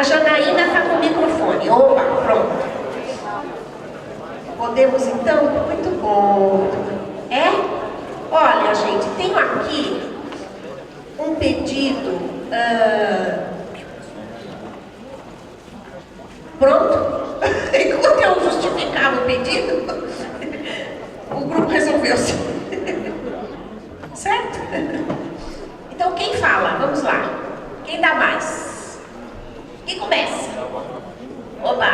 A Janaína está com o microfone. Opa, pronto. Podemos então? Muito bom. É? Olha, gente, tenho aqui um pedido. Pronto? Enquanto eu justificava o pedido, o grupo resolveu se. Certo? Então, quem fala? Vamos lá. Quem dá mais? Quem começa? Oba!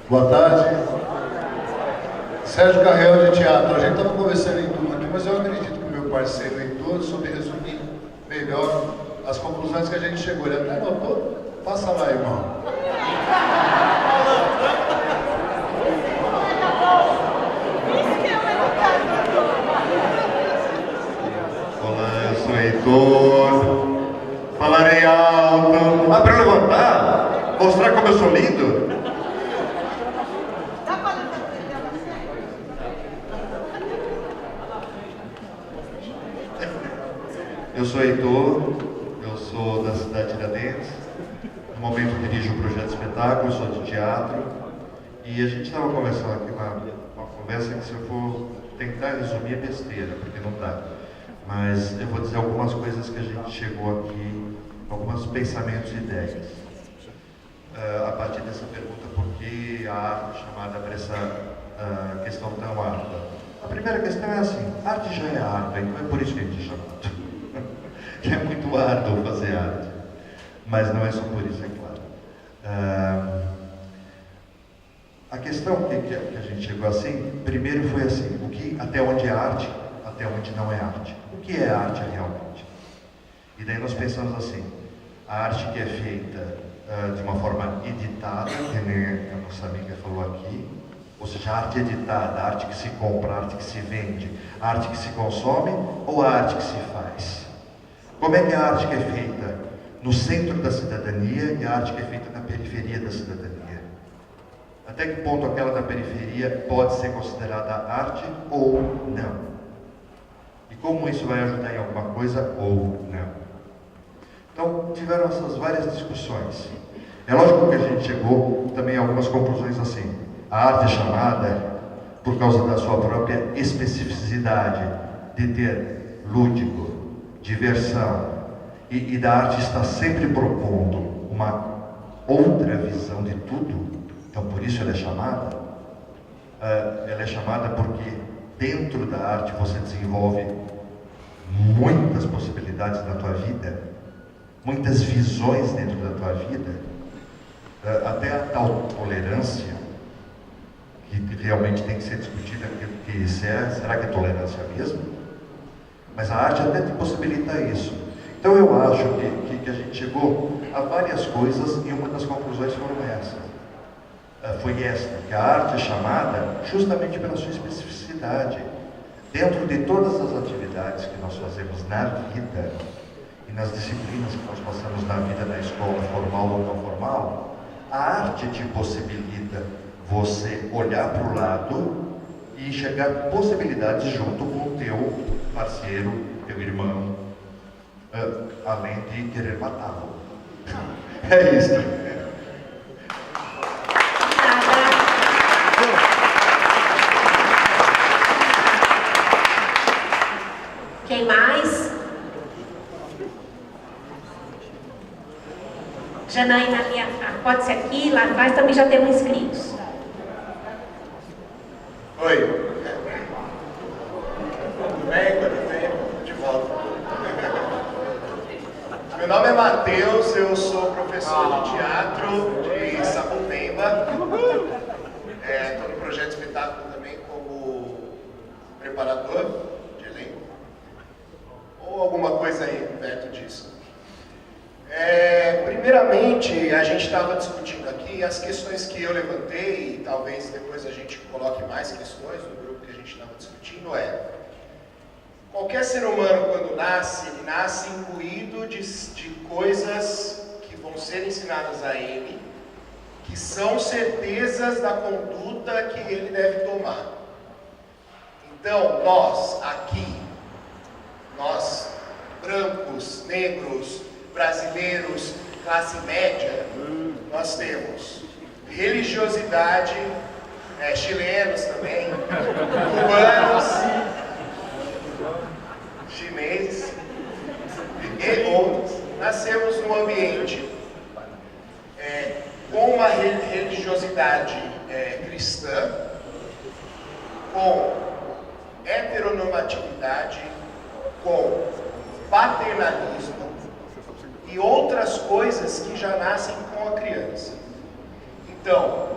Boa tarde. Sérgio Carrel de Teatro. A gente estava conversando em turma aqui, mas eu acredito que o meu parceiro Heitor soube resumir melhor as conclusões que a gente chegou. Ele até anotou? Passa lá, irmão. Olá, eu sou Heitor. Falarei alto. Ah, para eu levantar? Mostrar como eu sou lindo? Eu sou Heitor, eu sou da cidade de Tiradentes. No momento eu dirijo o projeto de espetáculo, sou de teatro. E a gente estava conversando aqui, uma conversa que se eu for tentar resumir é besteira, porque não dá. Mas eu vou dizer algumas coisas que a gente chegou aqui, alguns pensamentos e ideias. A partir dessa pergunta, por que a arte é chamada para essa questão tão árdua? A primeira questão é assim, arte já é árdua, então é por isso que a gente chama. Que é muito árduo fazer arte, mas não é só por isso, é claro. A questão que a gente chegou assim, primeiro foi assim, até onde é arte, até onde não é arte. O que é arte realmente? E daí nós pensamos assim, a arte que é feita de uma forma editada, que nem a nossa amiga falou aqui, ou seja, a arte editada, a arte que se compra, a arte que se vende, a arte que se consome ou a arte que se faz? Como é que a arte que é feita no centro da cidadania e a arte que é feita na periferia da cidadania? Até que ponto aquela da periferia pode ser considerada arte ou não? E como isso vai ajudar em alguma coisa ou não? Então, tiveram essas várias discussões. É lógico que a gente chegou também a algumas conclusões assim. A arte é chamada, por causa da sua própria especificidade, de ter lúdico, diversão, e da arte está sempre propondo uma outra visão de tudo. Então por isso ela é chamada. Ela é chamada porque dentro da arte você desenvolve muitas possibilidades na tua vida, muitas visões dentro da tua vida, até a tal tolerância que realmente tem que ser discutida, que será que é tolerância mesmo? Mas a arte até te possibilita isso. Então eu acho que a gente chegou a várias coisas e uma das conclusões foram essas. Foi esta, que a arte é chamada justamente pela sua especificidade. Dentro de todas as atividades que nós fazemos na vida e nas disciplinas que nós passamos na vida na escola, formal ou não formal, a arte te possibilita você olhar para o lado e enxergar possibilidades junto com o teu parceiro, teu irmão, além de querer matá-lo. É isso. Quem mais? Janaína, pode ser aqui, lá atrás também já temos inscritos. Oi. Tudo bem? Quanto tempo? De volta. Meu nome é Matheus, eu sou professor de teatro de Sapopemba. Estou no projeto de espetáculo também como preparador de elenco. Ou alguma coisa aí perto disso. Primeiramente, a gente estava discutindo aqui as questões que eu levantei, e talvez depois a gente coloque mais questões no grupo que a gente estava discutindo, qualquer ser humano quando nasce, ele nasce imbuído de coisas que vão ser ensinadas a ele, que são certezas da conduta que ele deve tomar. Então, nós aqui, nós brancos, negros, brasileiros, classe média, nós temos religiosidade, chilenos também, cubanos, chineses e outros. Nascemos num ambiente com uma religiosidade cristã, com heteronormatividade, com paternalismo e outras coisas que já nascem com a criança. Então,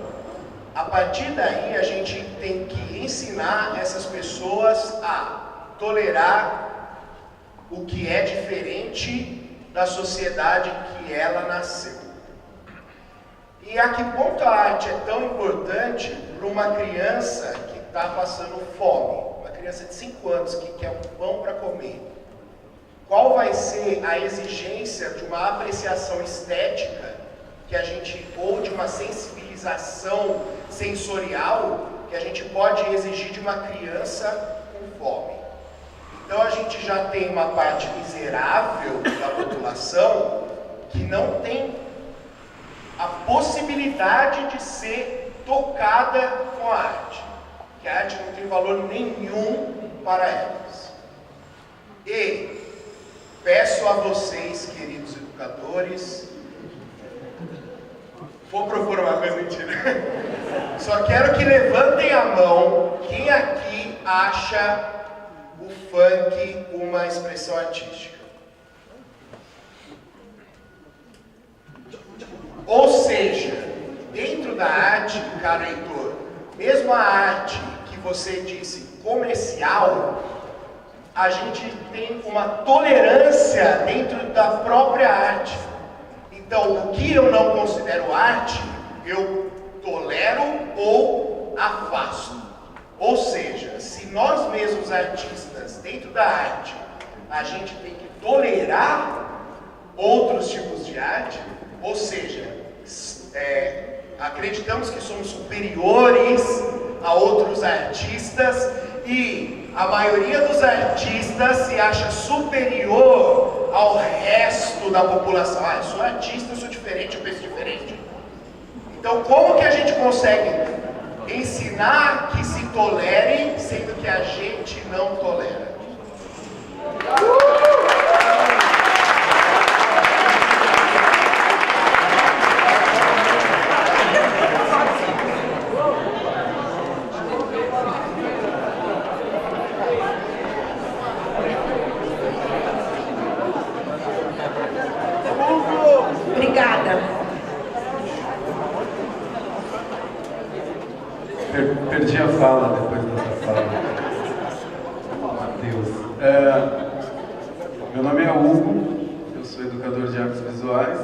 a partir daí a gente tem que ensinar essas pessoas a tolerar o que é diferente da sociedade que ela nasceu. E a que ponto a arte é tão importante para uma criança que está passando fome, uma criança de 5 anos que quer um pão para comer? Qual vai ser a exigência de uma apreciação estética que a gente, ou de uma sensibilização sensorial que a gente pode exigir de uma criança com fome? Então a gente já tem uma parte miserável da população que não tem a possibilidade de ser tocada com a arte, que a arte não tem valor nenhum para elas. E peço a vocês, queridos educadores, vou propor uma coisa, mentira, só quero que levantem a mão quem aqui acha o funk uma expressão artística. Ou seja, dentro da arte, caro Heitor, mesmo a arte que você disse comercial, a gente tem uma tolerância dentro da própria arte. Então, o que eu não considero arte, eu tolero ou afasto. Ou seja, se nós mesmos artistas, dentro da arte, a gente tem que tolerar outros tipos de arte, ou seja, acreditamos que somos superiores a outros artistas e a maioria dos artistas se acha superior ao resto da população. Ah, eu sou artista, eu sou diferente, eu penso diferente. Então, como que a gente consegue ensinar que se tolere, sendo que a gente não tolera? Obrigada. Perdi a fala depois dessa fala. Matheus. Meu nome é Hugo, eu sou educador de artes visuais.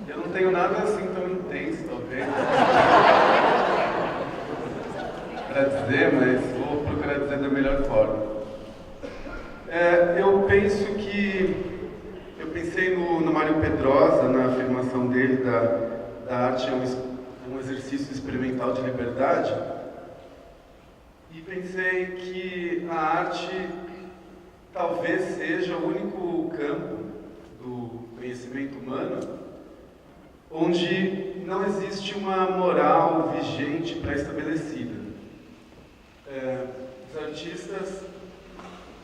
Eu não tenho nada assim tão intenso, talvez, para dizer, mas vou procurar dizer da melhor forma. Eu penso que... Eu pensei no Mário Pedrosa, na afirmação dele da arte é um exercício experimental de liberdade, e pensei que a arte talvez seja o único campo do conhecimento humano onde não existe uma moral vigente pré-estabelecida. Os artistas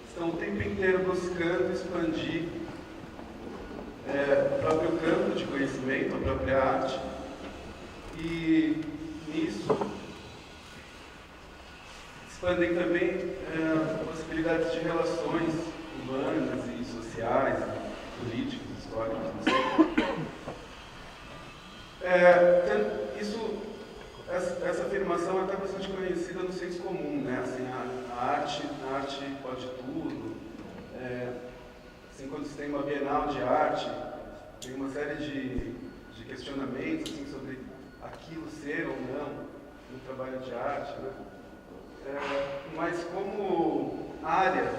estão o tempo inteiro buscando expandir o próprio campo de conhecimento, a própria arte, e nisso expandem também possibilidades de relações humanas e sociais, políticas, históricas, não sei. Essa afirmação é até bastante conhecida no senso comum, né? Assim, a arte pode tudo. Assim, quando você tem uma Bienal de arte, tem uma série de questionamentos assim, sobre aquilo ser ou não no trabalho de arte, né? Mas como área,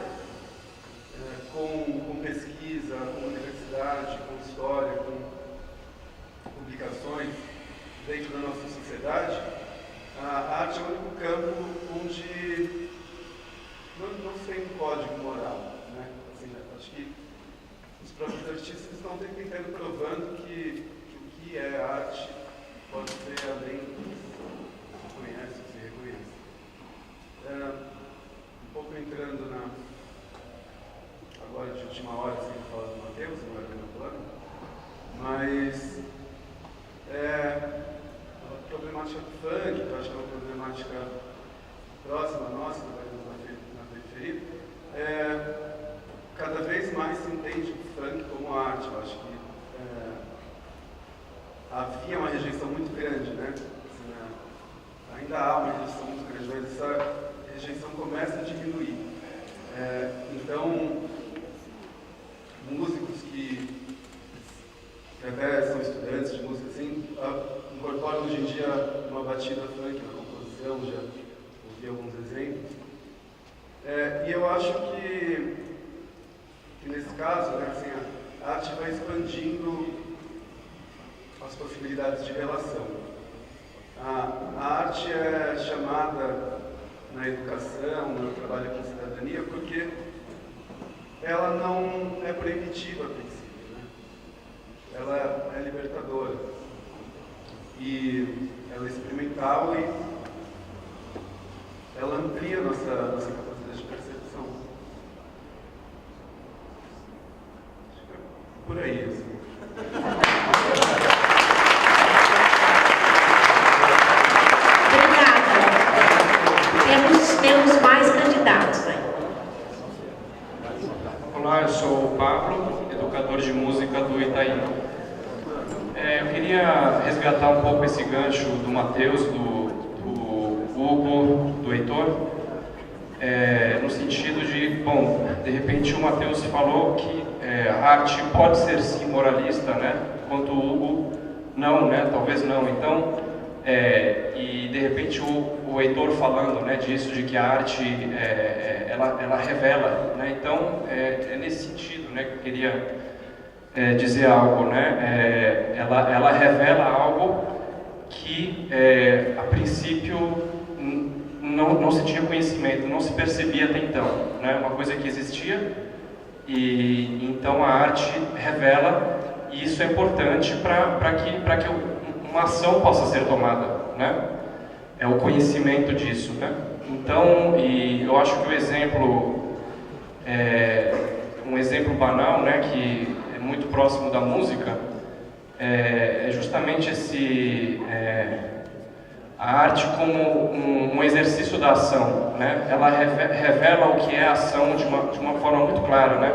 com pesquisa, com universidade, com história, com publicações, dentro da nossa sociedade, a arte é o único campo onde não se tem um código moral, né? Assim, acho que os próprios artistas estão o tempo inteiro provando que o que é arte pode ser além do que se conhece, se reconhece. Um pouco entrando agora de última hora, sem falar do Matheus, não era meu plano, mas a problemática do funk, que eu acho que é uma problemática próxima à nossa, na periferia, cada vez mais se entende o funk como arte. Eu acho que havia uma rejeição muito grande, né? Assim, ainda há uma rejeição muito grande, mas essa rejeição começa a diminuir. Então, músicos que até são estudantes de música assim, incorporam hoje em dia uma batida funk na composição, já ouvi alguns exemplos. E eu acho que nesse caso, né, assim, a arte vai expandindo as possibilidades de relação. A arte é chamada na educação, no trabalho com cidadania, porque ela não é proibitiva a princípio, né? Ela é libertadora. E ela é experimental e ela amplia a nossa capacidade de percepção. Acho que é por aí, assim. Temos mais candidatos aí. Olá, eu sou o Pablo, educador de música do Itaim. Eu queria resgatar um pouco esse gancho do Matheus, do Hugo, do Heitor, no sentido de, bom, de repente o Matheus falou que a arte pode ser sim moralista, né? Enquanto o Hugo não, né? Talvez não. Então, e de repente o Heitor falando, né, disso, de que a arte ela revela, né? Então é nesse sentido, né, que eu queria dizer algo, né? Ela revela algo que a princípio não se tinha conhecimento, não se percebia até então, né? Uma coisa que existia e então a arte revela, e isso é importante para que uma ação possa ser tomada, né? É o conhecimento disso, né? Então, e eu acho que o exemplo um exemplo banal, né, que é muito próximo da música, é justamente a arte como um exercício da ação, né? Ela revela o que é a ação de uma forma muito clara, né?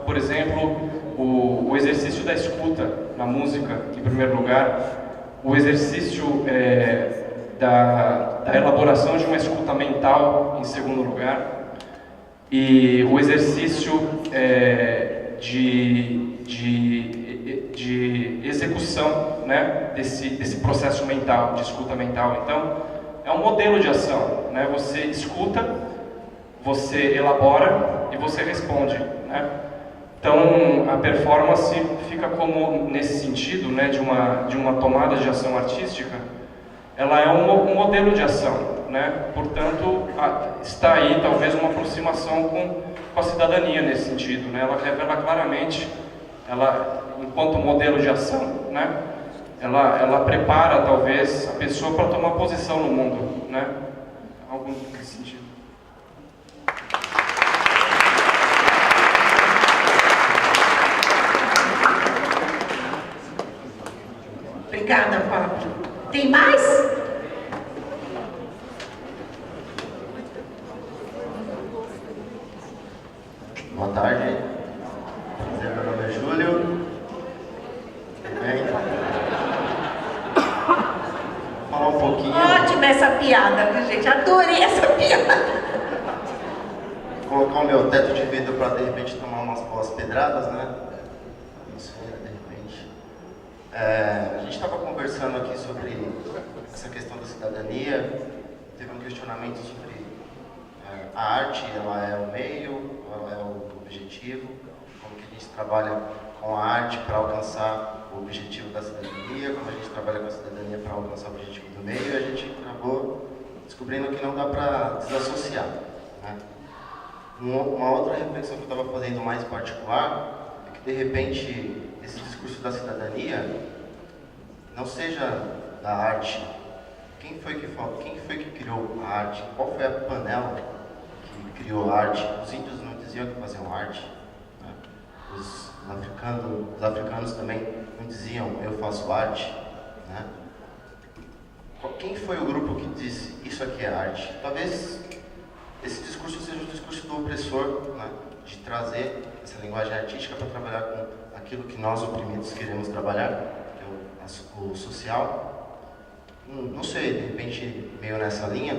Por exemplo, o exercício da escuta na música, em primeiro lugar, o exercício da elaboração de uma escuta mental, em segundo lugar, e o exercício de execução, né, desse processo mental, de escuta mental. Então, é um modelo de ação, né? Você escuta, você elabora e você responde, né? Então, a performance fica como, nesse sentido, né, de uma tomada de ação artística, ela é um modelo de ação, né? Portanto, está aí talvez uma aproximação com a cidadania nesse sentido, né? Ela revela claramente, enquanto modelo de ação, né? Ela prepara talvez a pessoa para tomar posição no mundo, né? Algo nesse sentido. Obrigada, Pablo. Tem mais? Boa tarde. Meu nome é Júlio. Tudo bem? Vou falar um pouquinho. Ótima essa piada, viu, gente? Adorei essa piada. Colocar o meu teto de vidro para de repente tomar umas boas pedradas, né? Não sei, de repente. A gente estava conversando aqui sobre essa questão da cidadania. Teve um questionamento sobre a arte, ela é o meio, ela é o objetivo, como que a gente trabalha com a arte para alcançar o objetivo da cidadania, como a gente trabalha com a cidadania para alcançar o objetivo do meio, a gente acabou descobrindo que não dá para desassociar, né? Uma outra reflexão que eu estava fazendo mais particular é que, de repente, esse discurso da cidadania não seja da arte. Quem foi que criou a arte? Qual foi a panela que criou a arte? Os índios não diziam que faziam arte, né? Os africanos também não diziam eu faço arte, né? Quem foi o grupo que disse isso aqui é arte? Talvez esse discurso seja o discurso do opressor, né? De trazer essa linguagem artística para trabalhar com aquilo que nós oprimidos queremos trabalhar, que é o social. Não sei, de repente, meio nessa linha.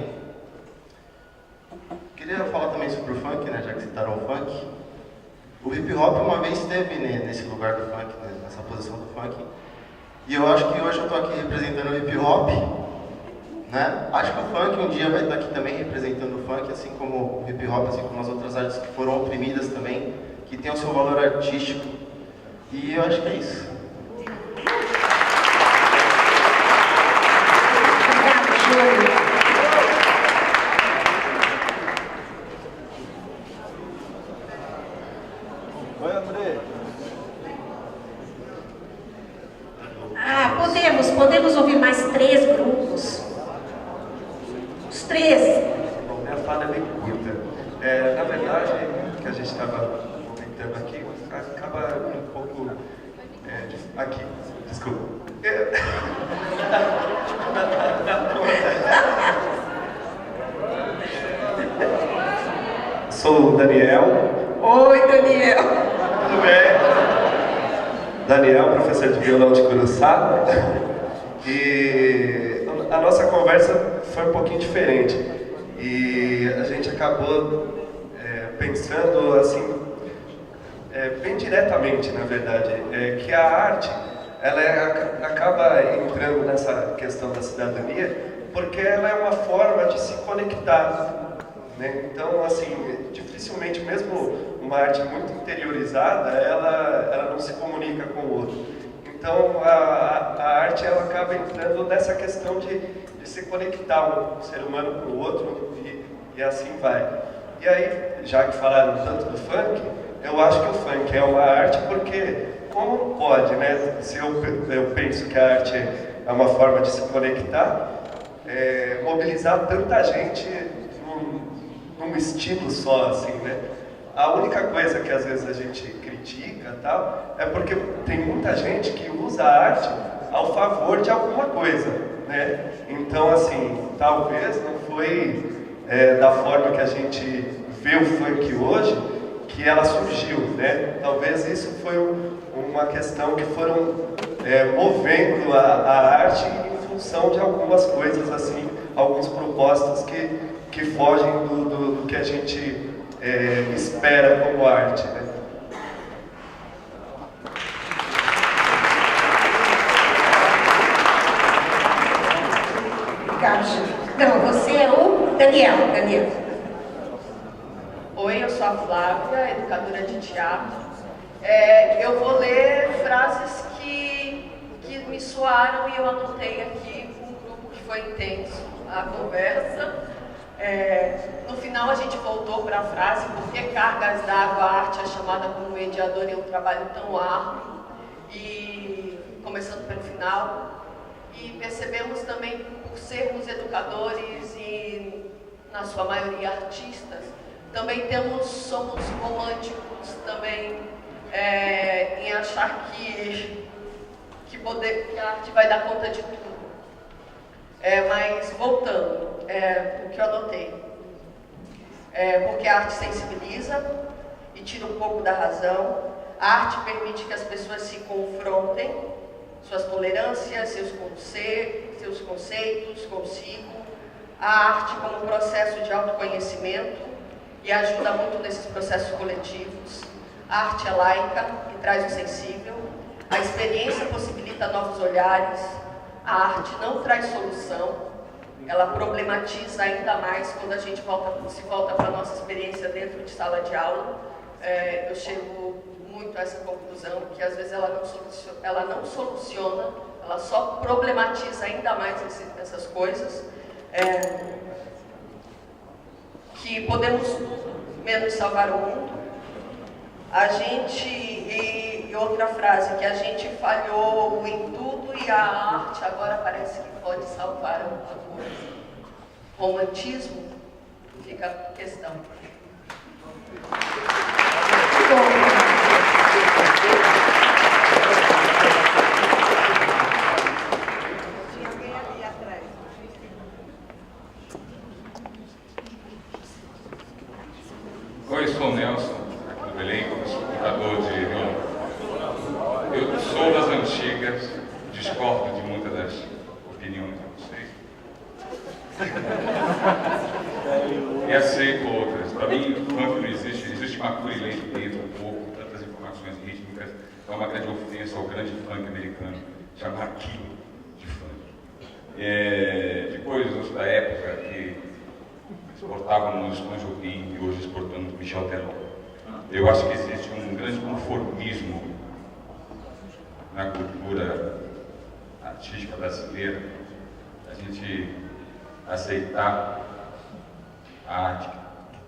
Queria falar também sobre o funk, né? Já que citaram o funk. O hip hop uma vez esteve nesse lugar do funk, né? Nessa posição do funk. E eu acho que hoje eu estou aqui representando o hip hop, né? Acho que o funk um dia vai estar aqui também representando o funk, assim como o hip hop, assim como as outras artes que foram oprimidas também, que tem o seu valor artístico. E eu acho que é isso. Oi, André. Podemos ouvir mais 3 grupos. Os 3. Bom, minha fala é bem curta. Na verdade, o que a gente estava comentando aqui acaba um pouco... aqui, desculpa. Sou o Daniel. Oi, Daniel. Tudo bem? Daniel, professor de violão de Curuçá. E a nossa conversa foi um pouquinho diferente. E a gente acabou pensando assim, bem diretamente, na verdade, que a arte ela acaba entrando nessa questão da cidadania porque ela é uma forma de se conectar, né? Então, assim, dificilmente, mesmo uma arte muito interiorizada, ela não se comunica com o outro. Então, a arte ela acaba entrando nessa questão de se conectar um ser humano com o outro e assim vai. E aí, já que falaram tanto do funk, eu acho que o funk é uma arte porque, como pode, né? Se eu penso que a arte é uma forma de se conectar, mobilizar tanta gente num estilo só, assim, né? A única coisa que às vezes a gente critica tal, é porque tem muita gente que usa a arte ao favor de alguma coisa, né? Então, assim, talvez não foi da forma que a gente vê o funk hoje que ela surgiu, né? Talvez isso foi uma questão que foram movendo a arte em função de algumas coisas, assim, alguns propósitos que fogem do que a gente espera como arte, né? Não, você é o Daniel. Oi, eu sou a Flávia, educadora de teatro. Eu vou ler frases que me soaram e eu anotei aqui com um grupo que foi intenso a conversa. No final a gente voltou para a frase: por que cargas d'água a arte é chamada como mediadora em um trabalho tão árduo? E começando pelo final. E percebemos também que, por sermos educadores e, na sua maioria, artistas, também somos românticos também em achar que a arte vai dar conta de tudo. Mas, voltando, o que eu anotei. Porque a arte sensibiliza e tira um pouco da razão. A arte permite que as pessoas se confrontem suas tolerâncias, seus conceitos consigo. A arte como processo de autoconhecimento e ajuda muito nesses processos coletivos. A arte é laica e traz o sensível. A experiência possibilita novos olhares. A arte não traz solução. Ela problematiza ainda mais quando a gente se volta para a nossa experiência dentro de sala de aula. Eu chego muito essa conclusão, que às vezes ela não soluciona, ela só problematiza ainda mais essas coisas. Que podemos tudo, menos salvar o mundo. E outra frase, que a gente falhou em tudo e a arte agora parece que pode salvar alguma coisa. Romantismo, fica a questão. Tinha alguém ali atrás. Oi, sou o Nelson, aqui do Belém, sou curador de violão. Eu sou das antigas, discordo de muitas das opiniões de vocês. E aceito outras. Para mim, o funk não existe, existe uma curilete dentro do corpo, tantas informações rítmicas. É uma grande ofensa ao grande funk americano, chamar aquilo de funk. Depois da época que exportávamos Tom Jobim e hoje exportamos Michel Teló, eu acho que existe um grande conformismo na cultura artística brasileira, a gente aceitar a arte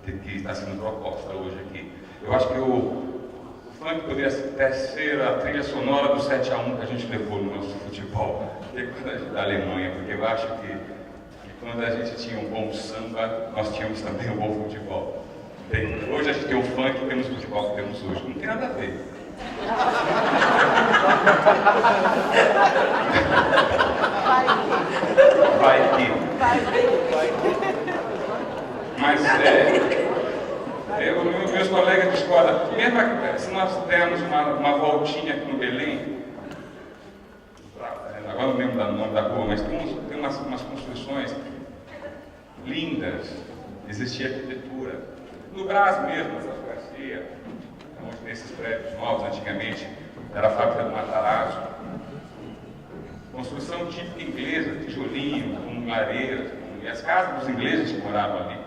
que está sendo proposta hoje aqui. Eu acho que o funk poderia até ser a trilha sonora do 7-1 que a gente levou no nosso futebol da Alemanha, porque eu acho que quando a gente tinha um bom samba, nós tínhamos também um bom futebol. Hoje a gente tem o funk e temos o futebol que temos hoje. Não tem nada a ver. Vai que. Mas meus colegas discordam. Mesmo se nós dermos uma voltinha aqui no Belém, agora não lembro o nome da rua, mas tem umas construções lindas. Existia arquitetura. No Brás mesmo, na Garcia, onde nesses prédios novos, antigamente, era a fábrica do Matarazzo. Construção típica inglesa, tijolinho, com lareiras, e as casas dos ingleses que moravam ali.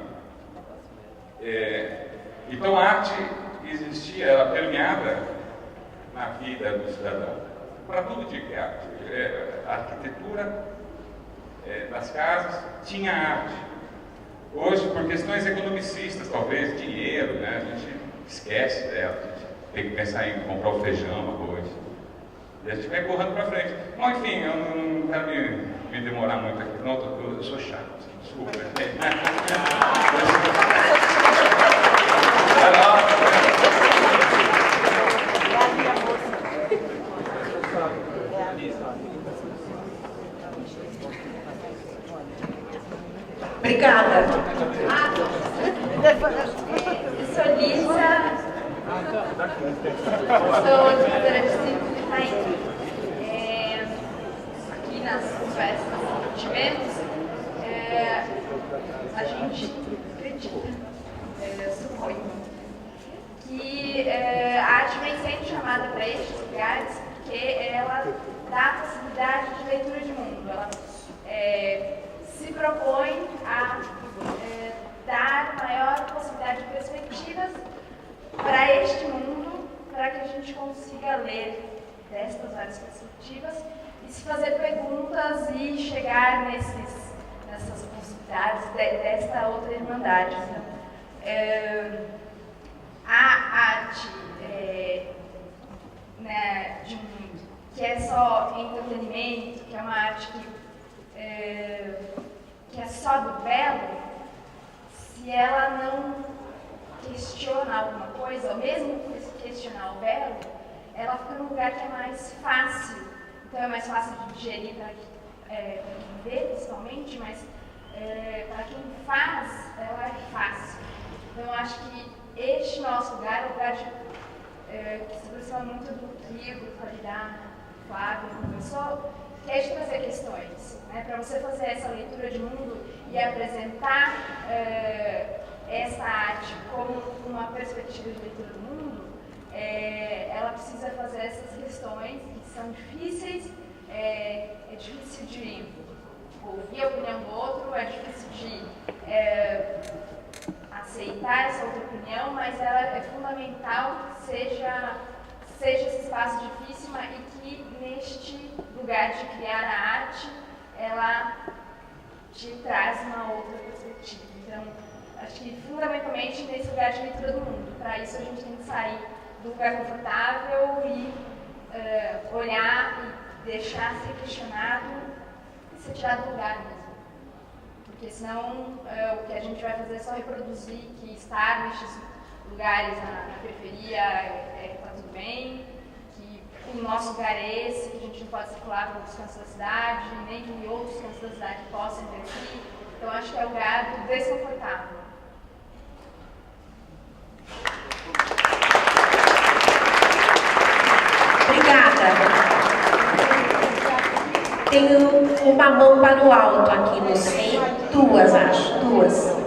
Então a arte existia, era permeada na vida do cidadão. Para tudo de que arte. A arquitetura das casas tinha arte. Hoje, por questões economicistas, talvez, dinheiro, né? A gente esquece dela, a gente tem que pensar em comprar o feijão, arroz. E a gente vai empurrando para frente. Bom, enfim, eu não quero me demorar muito aqui, não, eu sou chato, desculpa. Obrigada. Eu sou Lisa, sou educadora de circo do Itaí. Aqui nas festas que tivemos, a gente acredita, supõe, que a arte vem sendo chamada para estes lugares porque ela dá a possibilidade de leitura de mundo. Ela se propõe a dar maior possibilidade de perspectivas para este mundo, para que a gente consiga ler destas várias perspectivas e se fazer perguntas e chegar nessas possibilidades desta outra irmandade. A arte né, que é só entretenimento, que é uma arte que é só do belo, se ela não questiona alguma coisa, ou mesmo questionar o belo, ela fica num lugar que é mais fácil. Então é mais fácil de digerir para quem vê, principalmente, mas para quem faz, ela é fácil. Então eu acho que este nosso lugar é um lugar que se aproxima muito do Rio, do Qualidade, do Flávio, do professor, que é de trazer questões, né? Para você fazer essa leitura de mundo e apresentar essa arte como uma perspectiva de leitura do mundo, ela precisa fazer essas questões que são difíceis, é difícil de ouvir a opinião do outro, é difícil de aceitar essa outra opinião, mas ela é fundamental que seja seja esse espaço difícil e que neste lugar de criar a arte, ela te traz uma outra perspectiva. Então, acho que fundamentalmente nesse lugar de leitura do mundo. Para isso a gente tem que sair do lugar confortável e olhar e deixar ser questionado e ser tirado do lugar mesmo. Porque senão o que a gente vai fazer é só reproduzir que estar nesses lugares na periferia está tudo bem, que o nosso lugar é esse, que a gente não pode circular para outros cantos da cidade, nem que outros cantos da cidade possam vir aqui. Então acho que é o lugar do desconfortável. Obrigada. Tenho uma mão para o alto aqui, não sei. Duas, acho. Duas.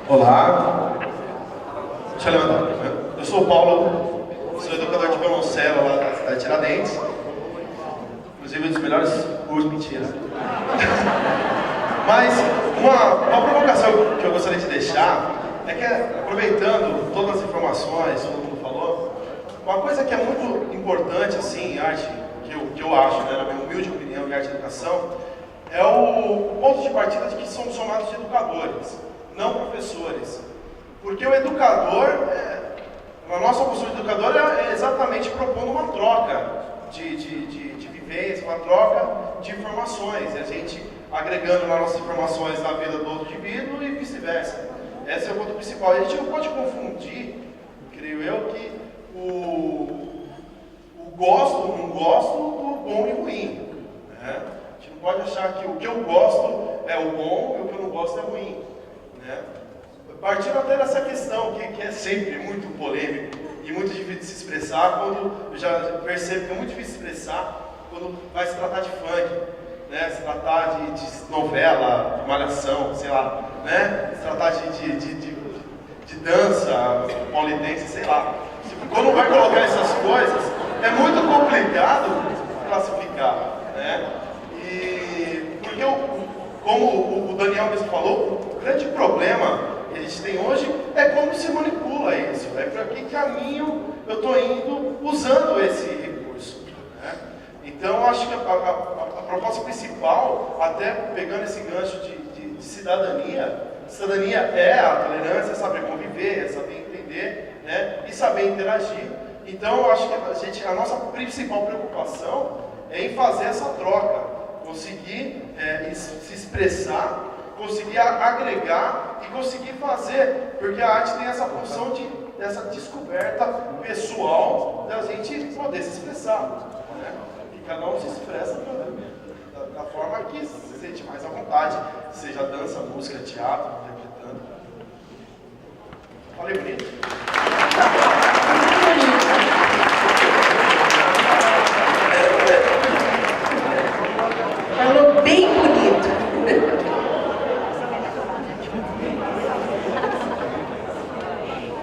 Olá. Deixa eu levantar. Eu sou o Paulo, sou educador de violoncelo lá da cidade de Tiradentes. Inclusive um dos melhores cursos, mentira. Mas uma provocação que eu gostaria de deixar é que, aproveitando todas as informações, todo mundo falou, uma coisa que é muito importante assim, em arte, que eu acho, né, na minha humilde opinião, em arte e educação, é o ponto de partida de que somos chamados de educadores, não professores. Porque o educador, a nossa postura de educador é exatamente propondo uma troca de vivência, uma troca de informações, e a gente agregando nas nossas informações na vida do outro indivíduo e vice-versa. Esse é o ponto principal. E a gente não pode confundir, creio eu, que o gosto, não gosto do bom e ruim. Né? A gente não pode achar que o que eu gosto é o bom e o que eu não gosto é ruim. Né? Partindo até dessa questão, que é sempre muito polêmico e muito difícil de se expressar, quando eu já percebo que é muito difícil de expressar quando vai se tratar de funk, né? Se tratar de novela, de malhação, sei lá, né? Se tratar de dança, polidense, sei lá. Quando vai colocar essas coisas, é muito complicado classificar, né? E porque, como o Daniel mesmo falou, o grande problema que a gente tem hoje é como se manipula isso, é para que caminho eu estou indo usando esse recurso. Né? Então, acho que a proposta principal, até pegando esse gancho de cidadania, cidadania é a tolerância, é saber conviver, é saber entender, né? E saber interagir. Então, eu acho que a nossa principal preocupação é em fazer essa troca, conseguir se expressar, conseguir agregar e conseguir fazer, porque a arte tem essa função dessa descoberta pessoal da gente poder se expressar. Né? E cada um se expressa da forma que se sente mais à vontade, seja dança, música, teatro, interpretando. Falei bonito? Falou bem bonito.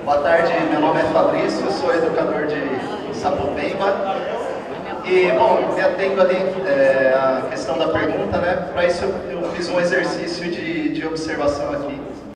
Boa tarde, meu nome é Fabrício, sou educador de Sapopemba. E, bom, me atendo ali a questão da pergunta, né? Para isso eu fiz um exercício de observação aqui.